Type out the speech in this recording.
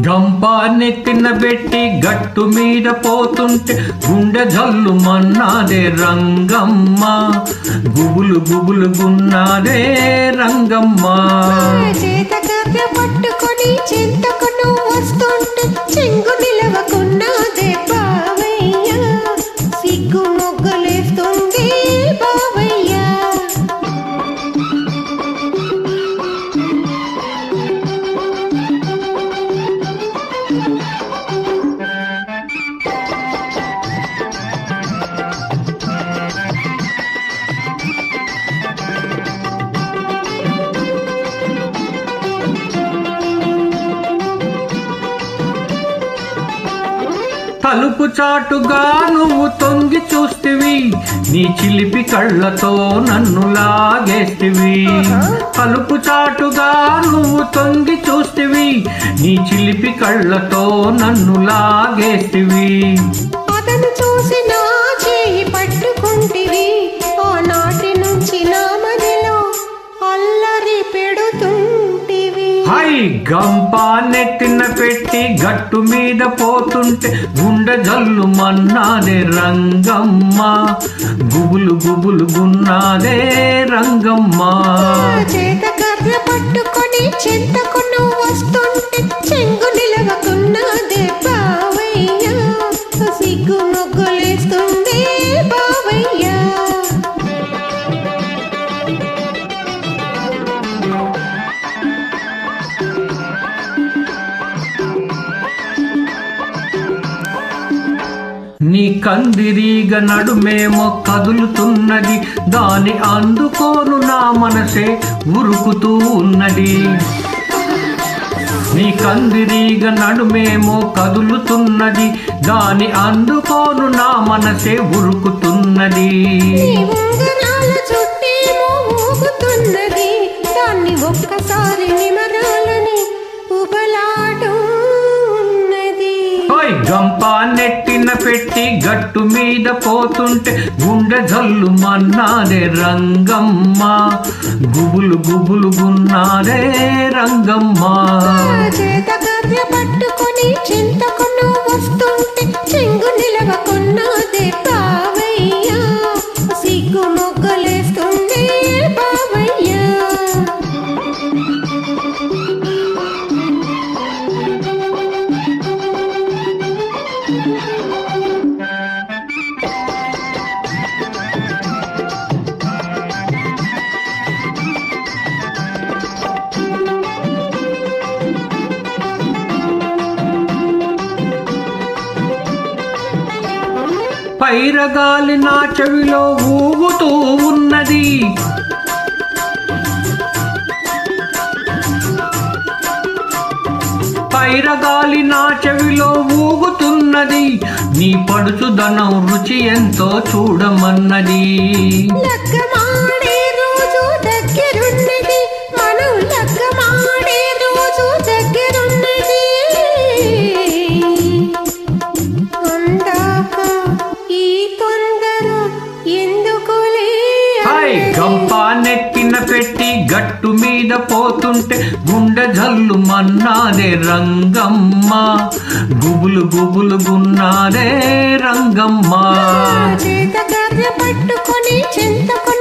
గంప నెత్తిన పెట్టి గట్టు మీద పోతుంటే గుండె జల్లు మన్నాదే రంగమ్మ, గుబులు గుబులు గున్నాదే రంగమ్మ. చేతకర్ర పట్టుకొని చింతకును వస్తుంటే చెంగు నిలవకున్నాదే బావయ్య, సిగ్గు మొగ్గలేస్తుంది బావయ్య. తలుపు చాటుగా నువ్వు తొంగి చూస్తివి, నీ చిలిపి కళ్ళతో నన్ను లాగేస్తివి. తలుపు చాటుగా నువ్వు తొంగి చూస్తివి, నీ చిలిపి కళ్ళతో నన్ను లాగేస్తివి. అతను చూసి నా చేయి పట్టుకుంటివి, ఆనాటి నుంచి నా మదిలో అల్లరి పెడుతుంటివి. హై గంప నెట్టిన పెట్టి గట్టు మీద పోతుంటే గుండె జల్లు మన్నాదే రంగమ్మ, గుబులు గుబులు గున్నాదే రంగమ్మ. చేతకర్ర పట్టుకొని చింతకును వస్తుంటే చెంగు నిలవకున్నాదే బావయ్య, సిగ్గు మొగ్గులేస్తుంది బావయ్య. నీ కందిరీగ నడుమేమో కదులుతున్నది, దాని అందుకోను నా మనసే ఉరుకుతూ ఉన్నది. నీ కందిరీగ నడుమేమో కదులుతున్నది, దాని అందుకోను నా మనసే ఉరుకుతున్నది. ఉంగరాల చుట్టేమో ఊగుతున్నది, దాన్ని ఒక్కసారి నిమరాలని ఉబలాడు ఉన్నది. గంప నెట్టిన పెట్టి గట్టు మీద పోతుంటే గుండె జల్లు మన్నాదే రంగమ్మ, గుబులు గుబులు గున్నాదే రంగమ్మ. చేతకర్ర పట్టుకొని చింతకును వస్తుంటే చెంగు నిలవకున్నాదే బావయ్య, సిగ్గు మొగ్గలేస్తుంది బావయ్య. పైరగాలి నా చెవిలో ఊగుతూ ఉన్నది, పైరగాలి నా చెవిలో ఊగుతున్నది, నీ పడుచుదనం రుచి ఎంతో చూడమన్నది. లగ్గమాడే రోజు దగ్గరున్నది, మనం లగ్గమాడే రోజు దగ్గరున్నది. అందాక ఈ తొందర ఎందుకులే. గంప నెట్టిన పెట్టి గట్టు మీద పోతుంటే గుండె జల్లు మన్నాదే రంగమ్మ, గుబులు గుబులు గున్నాదే రంగమ్మ. చేతకర్ర పట్టుకొని చింతకు